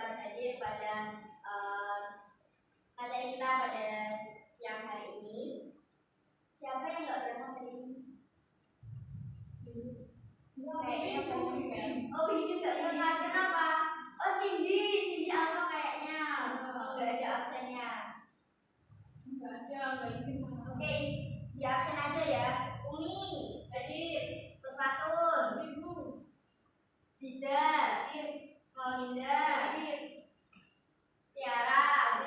dapat hadir pada materi kita pada siang hari ini. Siapa yang nggak pernah materi ini? Kayaknya oh ini nggak pernah. Kenapa? Oh Cindy Alfa kayaknya nggak ada absennya. Nggak izin sama. Oke, di absen aja ya. Umi hadir, Puspatun, Zida, Maulinda, Tiara,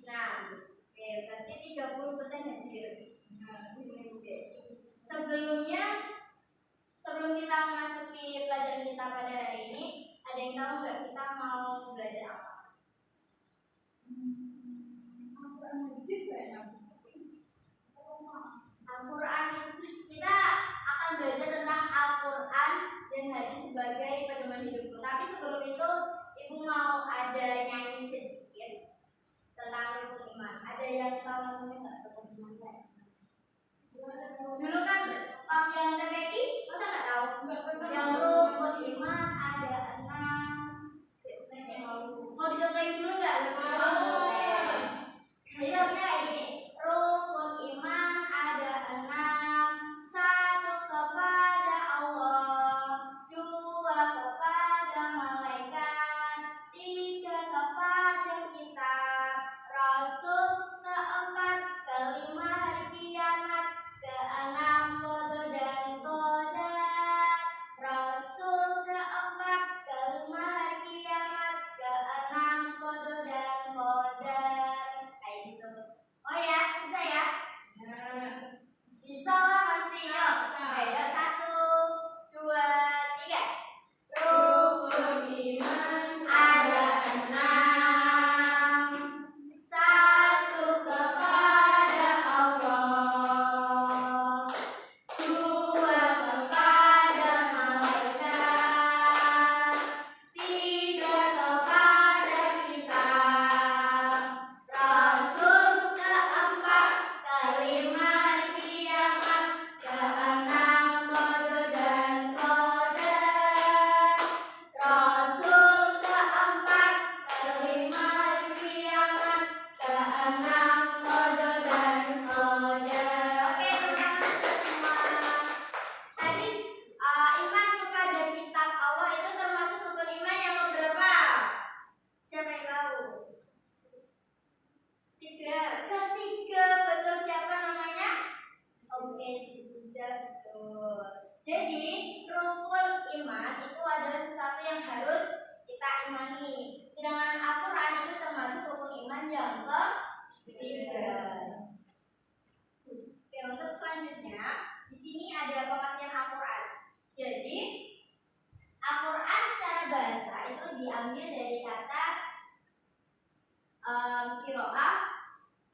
nah, oke, berarti 30% hadir. Sebelum kita memasuki pelajaran kita pada hari ini, ada yang tahu nggak kita mau belajar apa? Al-Quran. Kita akan belajar tentang Al-Quran dan hadis sebagai pedoman hidupku. Tapi sebelum itu, ibu mau ada nyanyi sedikit tentang rukun iman. Ada yang tahu namanya nggak rukun iman? Dulu kan waktu yang TPQ, masa nggak tahu? Yang rukun iman ada 6. Mau dicontohin dulu nggak? Jadi waktunya kayak gini. Rukun iman ada 6. 1 kepada Allah, 2 kepada malaikat, 3 kepada kitab, Rasul, 4 kelima hari kiamat, 6 qada dan qadar, Rasul, 4 kelima hari kiamat, 6 qada dan qadar. Kayak gitu. Oh ya, bisa ya? Bisa lah pasti. Yuk. Ayo 1, 2, 3. Rukun iman ada 6. 1 kepada Allah, 2 kepada malaikat, 3 kepada kitab, Rasul, 4 kelima hari kiamat, 6 qada dan qadar, Rasul, 4 kelima hari kiamat, 6 qada dan qadar. Oke, teman-teman semua. Tadi iman kepada kitab Allah itu termasuk rukun iman yang keberapa? Siapa yang tahu? 3. Ketiga, betul. Siapa namanya? Oke, sudah betul. Jadi rukun iman itu adalah sesuatu yang harus kita imani. Sedangkan Al-Quran itu termasuk rukun iman yang ketiga. Oke, untuk selanjutnya di sini ada pengertian Al-Quran. Jadi Al-Quran secara bahasa itu diambil dari kata qiraah,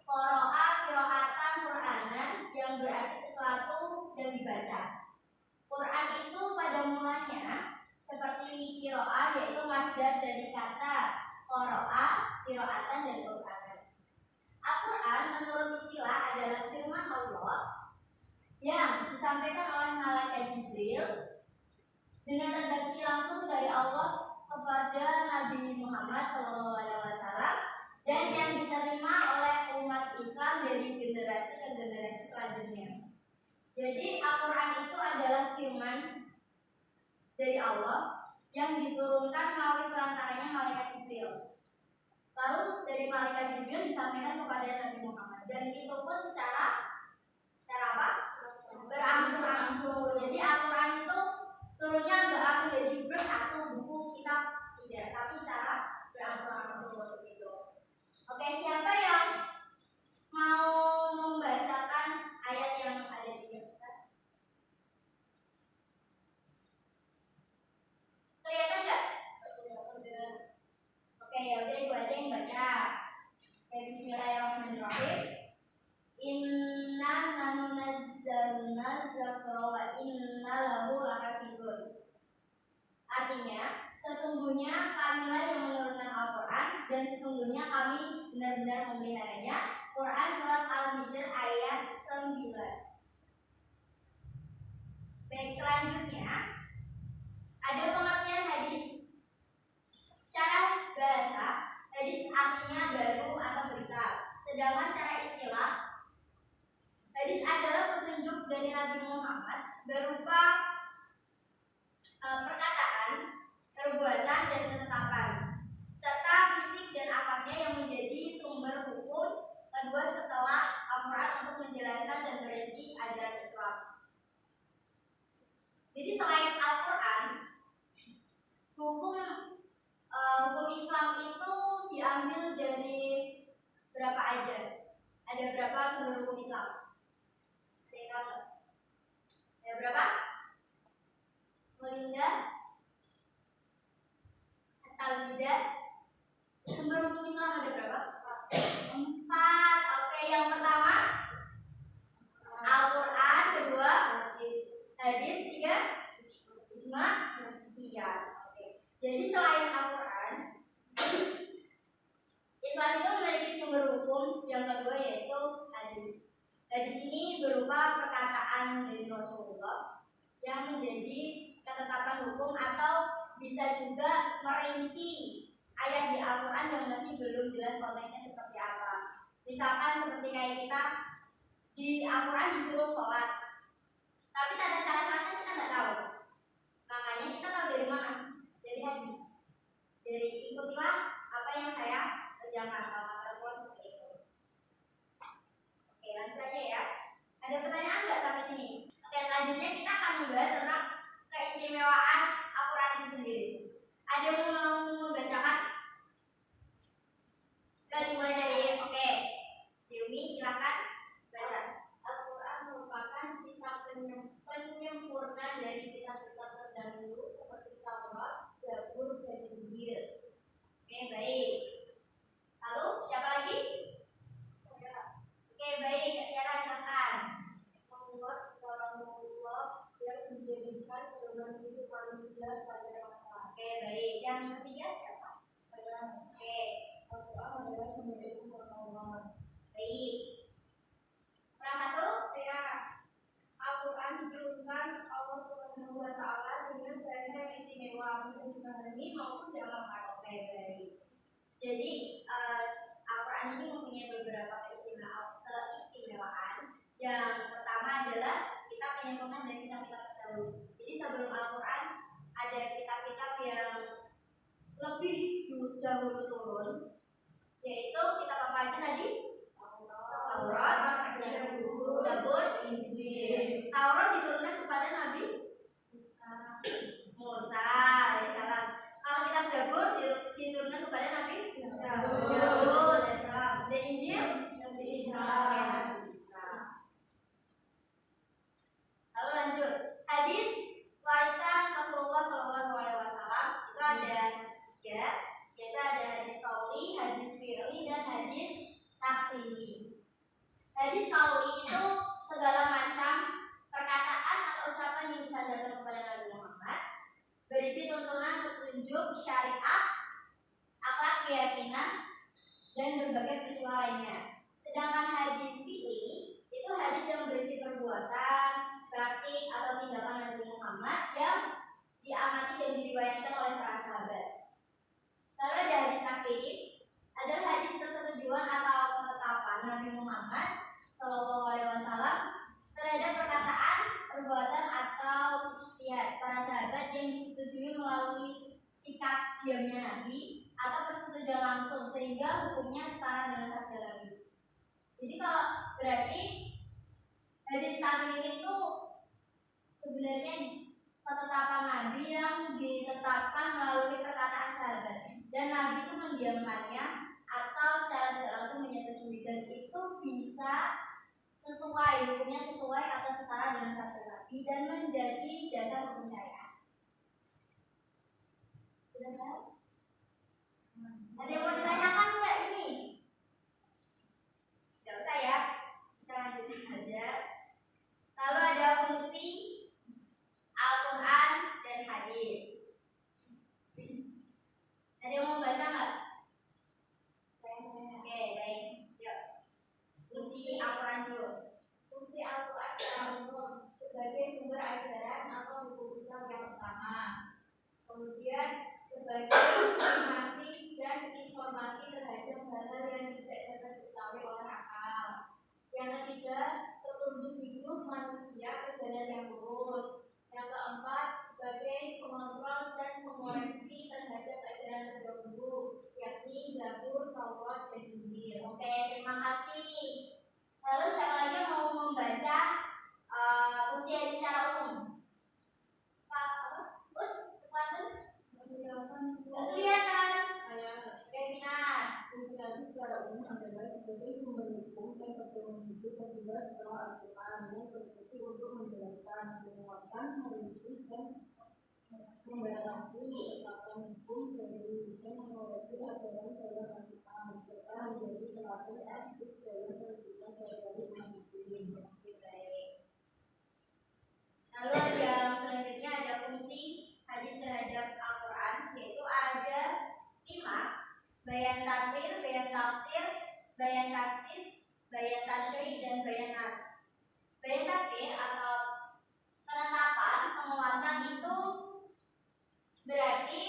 qoro'a, qiraatan, Quranan, yang berarti sesuatu yang dibaca. Quran itu pada mulanya seperti qiraah, yaitu masdar dari kata qoro'a, qiraatan, dan Quranan. Al-Quran menurut istilah adalah firman Allah yang disampaikan oleh malaikat Jibril dengan redaksi langsung dari Allah kepada Nabi Muhammad SAW dan yang diterima oleh umat Islam dari generasi ke generasi selanjutnya. Jadi Al-Quran itu adalah firman dari Allah yang diturunkan melalui perantaranya malaikat Jibril. Lalu dari malaikat Jibril disampaikan kepada Nabi Muhammad, dan itu pun secara apa? Berangsur-angsur. Jadi Al-Quran itu turunnya nggak langsung dari Jibril satu buku kitab, tidak, tapi secara berangsur-angsur gitu. Oke, siapa yang mau membacakan ayat yang ada di atas? Kelihatan nggak? Oke, ya udah ibu aja yang baca. Oke, Bismillahirrahmanirrahim. Inna nahnu nazzalna dzikra wa inna lahu lahafizun. Artinya, sesungguhnya kamilah yang menurunkan Al-Quran dan sesungguhnya kami benar-benar memeliharanya. Quran surat Al-Hijr ayat 9. Baik, selanjutnya ada pengertian hadis. Secara hukum hukum Islam itu diambil dari berapa aja? Ada berapa sumber hukum Islam? Ada yang tahu nggak? Ada berapa? Melinda atau Zida? Sumber hukum Islam ada berapa? 4. Oke, yang pertama Al-Quran, kedua hadis, ketiga ijma, qiyas. Oke. Jadi selain Al-Quran, Islam itu memiliki sumber hukum yang kedua yaitu hadis. Hadis ini berupa perkataan dari Rasulullah yang menjadi ketetapan hukum atau bisa juga merinci ayat di Al-Quran yang masih belum jelas konteksnya seperti apa. Misalkan seperti kayak kita di Al-Quran disuruh sholat, tapi tata cara sholatnya kita nggak tahu. Makanya kita tahu dari mana? Dari hadis. Dari ikutilah apa yang saya kerjakan. Kalau Rasulullah seperti itu. Oke, lanjut aja ya. Ada pertanyaan nggak sampai sini? Oke, selanjutnya kita akan membahas tentang keistimewaan Al-Quran itu sendiri. Ada yang mau membacakan? Kita dimulai dari oke. Dewi silakan baca. Al-Quran merupakan kitab penyempurna dari kitab-kitab terdahulu seperti Taurat, Zabur, dan Injil. Oke, baik. Lalu siapa lagi? Oke, baik. Tiara silakan. Membuat Allah yang menjadikan pedoman hidup manusia sebagai masa. Oke, baik. Yang ketiga siapa? Oke. Al-Quran adalah sumber ilmu pengetahuan. Baik. Nomor 1 ya. Al-Quran diturunkan Allah Subhanahu wa Ta'ala dengan bahasa yang istimewa untuk dipahami maupun dalam arti. Oke, baik. Jadi Al-Quran ini mempunyai beberapa keistimewaan. Yang pertama adalah kitab penyempurna dari kitab-kitab terdahulu. Jadi sebelum Al-Quran ada kitab-kitab yang lebih dahulu turun, yaitu kitab apa aja tadi? Taurat, Zabur, Injil. Taurat diturunkan kepada Nabi Musa alaihissalam. Kalau kitab Zabur diturunkan kepada Nabi Daud alaihissalam. Dan Injil Nabi Isa. Lalu lanjut, hadis warisan Rasulullah SAW itu ada 3, yaitu ada hadis qauli, hadis fi'li, dan hadis takriri. Hadis qauli itu segala macam perkataan atau ucapan yang disandarkan kepada Nabi Muhammad, berisi tuntunan petunjuk syariat, akhlak keyakinan, dan berbagai peristiwa lainnya. Sedangkan hadis fi'li itu hadis yang berisi perbuatan, praktik atau tindakan Nabi Muhammad yang diamati dan diriwayatkan oleh para sahabat. Lalu ada hadis takriri, adalah hadis persetujuan atau ketetapan Nabi Muhammad SAW terhadap perkataan, perbuatan atau ijtihad para sahabat yang disetujui melalui sikap diamnya Nabi atau persetujuan langsung sehingga hukumnya setara dengan sabda Nabi. Jadi kalau berarti hadis takriri itu sebenarnya ketetapan Nabi yang ditetapkan melalui perkataan sahabat, dan Nabi itu mendiamkannya atau secara tidak langsung menyetujui, dan itu bisa sesuai, hukumnya sesuai atau setara dengan sabda Nabi dan menjadi dasar hukum syariat. Sudah tahu? Ada yang mau ditanyakan nggak ini? Tidak usah ya, kita lanjutin aja. Lalu ada fungsi Al-Quran dan hadis. Ada yang mau baca nggak? Oke, baik. Yuk. Fungsi Al-Quran dulu. Fungsi Al-Quran secara umum sebagai sumber ajaran atau hukum Islam yang pertama. Kemudian sebagai informasi dan informasi terhadap hal-hal yang tidak dapat diketahui oleh akal. Yang ketiga, petunjuk hidup manusia ke jalan yang lurus. Yang keempat, sebagai pengontrol dan pengoreksi terhadap ajaran terdahulu, yakni Zabur, Taurat, dan Injil. Oke, terima kasih. Lalu siapa lagi yang mau membaca fungsi hadis secara umum? Pak, Gus, sesuatu? secara umum adalah sebagai sumber hukum dan pedoman hidup kedua setelah Al-Quran yang berfungsi untuk menjelaskan, menguatkan, merinci, dan membatasi menetapkan hukum dari dan mengawasi ajaran dalam Al-Quran serta menjadi teladan aktif dalam pendidikan dari umat muslim. Lalu yang selanjutnya ada fungsi hadis terhadap Al-Quran, yaitu ada 5: bayan takrir, bayan tafsir, bayan taksis, bayan tasyri', dan bayan nas. Bayan takrir atau penetapan, penguatan itu berarti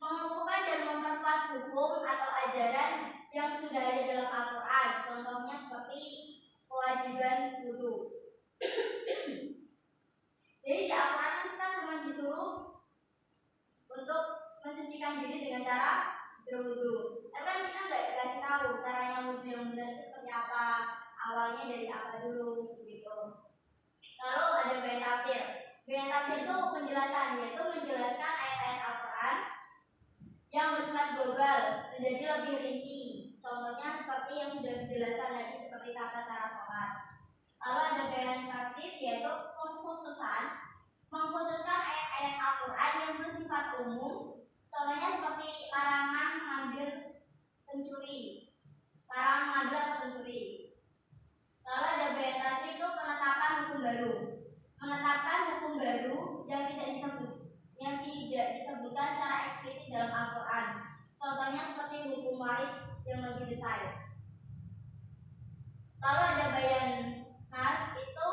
mengukuhkan dan memperkuat hukum atau ajaran yang sudah ada dalam Al-Quran. Contohnya seperti kewajiban wudu. Jadi di Al-Quran kita cuma disuruh untuk mensucikan diri dengan cara berwudu. Tapi kan kita nggak dikasih tahu caranya wudu yang benar itu seperti apa, awalnya dari apa dulu gitu. Lalu ada bayan tafsir. Bayan tafsir itu penjelasan, yaitu menjelaskan ayat-ayat Al-Quran yang bersifat global menjadi lebih rinci. Contohnya seperti yang sudah dijelaskan tadi, seperti tata cara sholat. Lalu ada bayan taksis, yaitu mengkhususkan ayat-ayat Al-Quran yang bersifat umum. Contohnya seperti larangan mengambil pencuri, larangan mengambil atau pencuri. Lalu ada bayan tasyrih, itu penetapan hukum baru, menetapkan hukum baru yang tidak disebutkan secara eksplisit dalam Al-Quran. Contohnya seperti hukum waris yang lebih detail. Lalu ada bayan nas, itu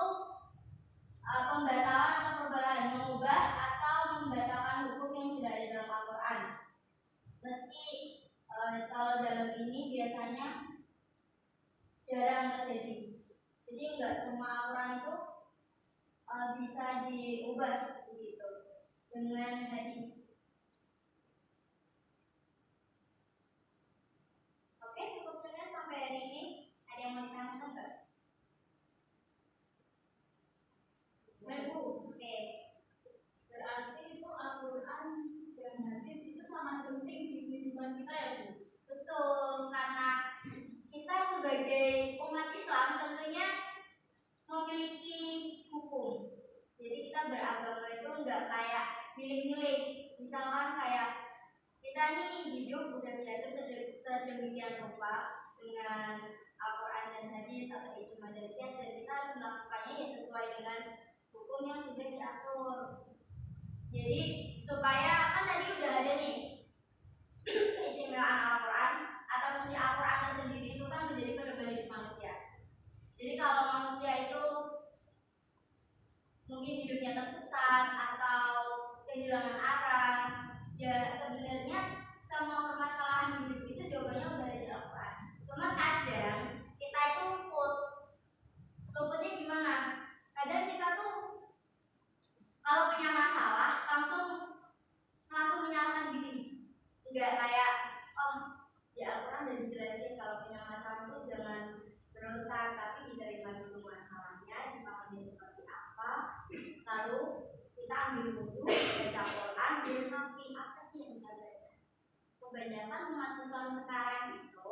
pembatalan atau perubahan, mengubah atau membatalkan hukum yang sudah ada dalam Al-Quran. Meski kalau dalam ini biasanya jarang terjadi. Jadi enggak semua Al-Quran itu bisa diubah begitu dengan hadis. Oke, cukup sekian sampai hari ini. Ada yang mau ditanyakan enggak? Oke. Berarti itu Al-Quran dan hadis itu sangat penting di kehidupan kita ya Bu? Betul, karena kita sebagai umat Islam tentunya memiliki hukum. Jadi kita beragama itu enggak kayak milik-milik. Misalkan kayak kita nih hidup udah diatur sedemikian rupa dengan Al-Quran dan hadis atau ijma dan qiyas, dan kita harus melakukannya ya sesuai dengan hukum yang sudah diatur. Jadi supaya kan tadi udah ada nih keistimewaan Al-Quran atau fungsi Al-Quran tersendiri itu kan menjadi pedoman hidup manusia. Jadi kalau manusia itu mungkin hidupnya tersesat atau kehilangan arah, ya sebenarnya semua permasalahan hidup itu jawabannya udah ada di Al-Quran. Cuma kadang kita itu luputnya gimana? Kadang kita tuh kalau punya masalah langsung menyalahkan diri. Enggak kayak di Al-Quran udah dijelasin kalau punya masalah itu jangan berontak, tapi diterima dulu masalahnya, dipahami seperti apa, lalu kita ambil wudu, baca Quran, dan sampai apa sih yang kita baca. Kebanyakan umat Islam sekarang itu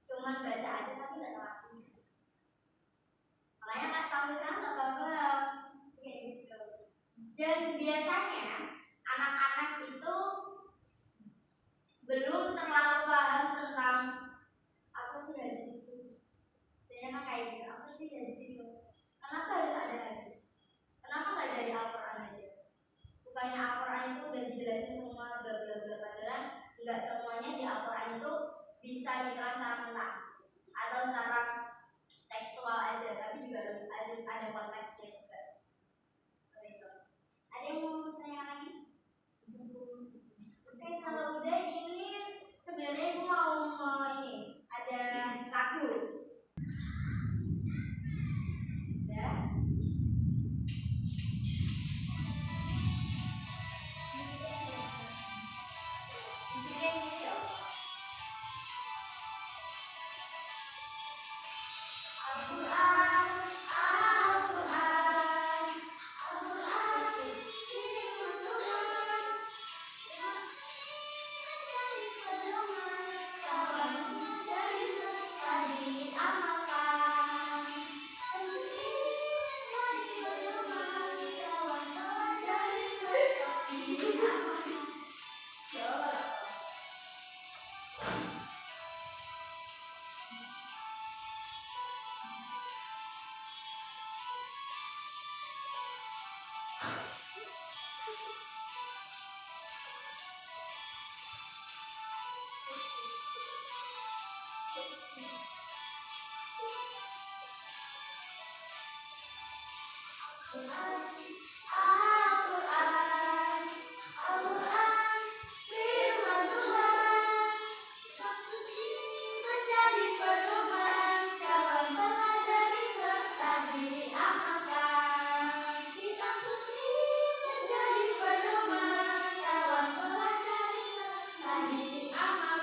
cuman baca aja tapi nggak ngelakuin. Makanya kan sampai sekarang nggak paham kayak gitu. Dan biasanya anak-anak itu belum terlalu paham tentang apa sih hadis itu. Saya kan kayak gitu, apa sih hadis itu? Kenapa harus ada hadis? Kenapa nggak dari Al-Quran aja? Bukannya Al-Quran itu udah dijelasin semua bla bla bla, padahal nggak semuanya di Al-Quran itu bisa diterang secara mentah atau secara tekstual aja, tapi juga harus ada konteksnya juga. Begitu. Ada yang mau tanya lagi? Oke, kalau udah ini sebenarnya aku mau ini ada lagu. Udah. Al-Quran, Al-Quran, firman Tuhan, kitab suci menjadi pedoman, kawan pelajari serta diamalkan. Kitab suci menjadi pedoman, kawan pelajari serta diamalkan.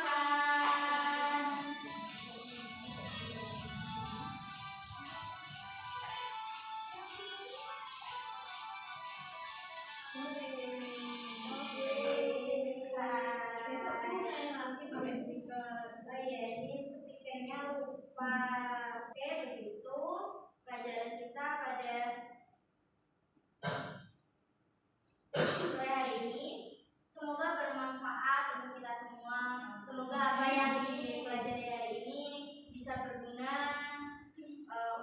Besok tuh saya nanti pakai speaker. Oh iya, ini speakernya lupa. Oke, begitu pelajaran kita pada sore hari ini. Semoga bermanfaat untuk kita semua. Semoga apa yang dipelajari hari ini bisa berguna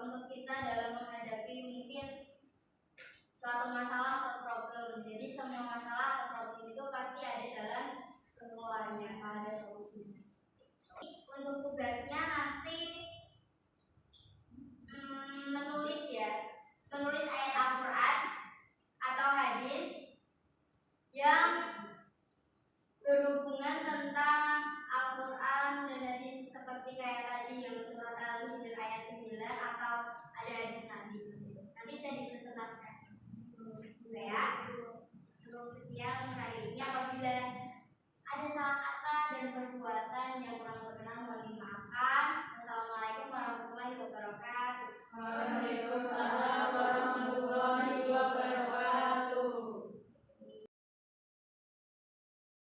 untuk kita dalam menghadapi mungkin suatu masalah atau problem. Jadi semua masalah atau problem itu pasti ada jalan keluarnya, ada solusinya. Untuk tugasnya nanti menulis ayat Al-Quran atau hadis yang berhubungan tentang Al-Quran dan hadis, seperti kayak tadi yang surat Al-Hijr ayat 9 atau ada hadis Nabi seperti itu. Nanti bisa dipresentasikan. Oke ya.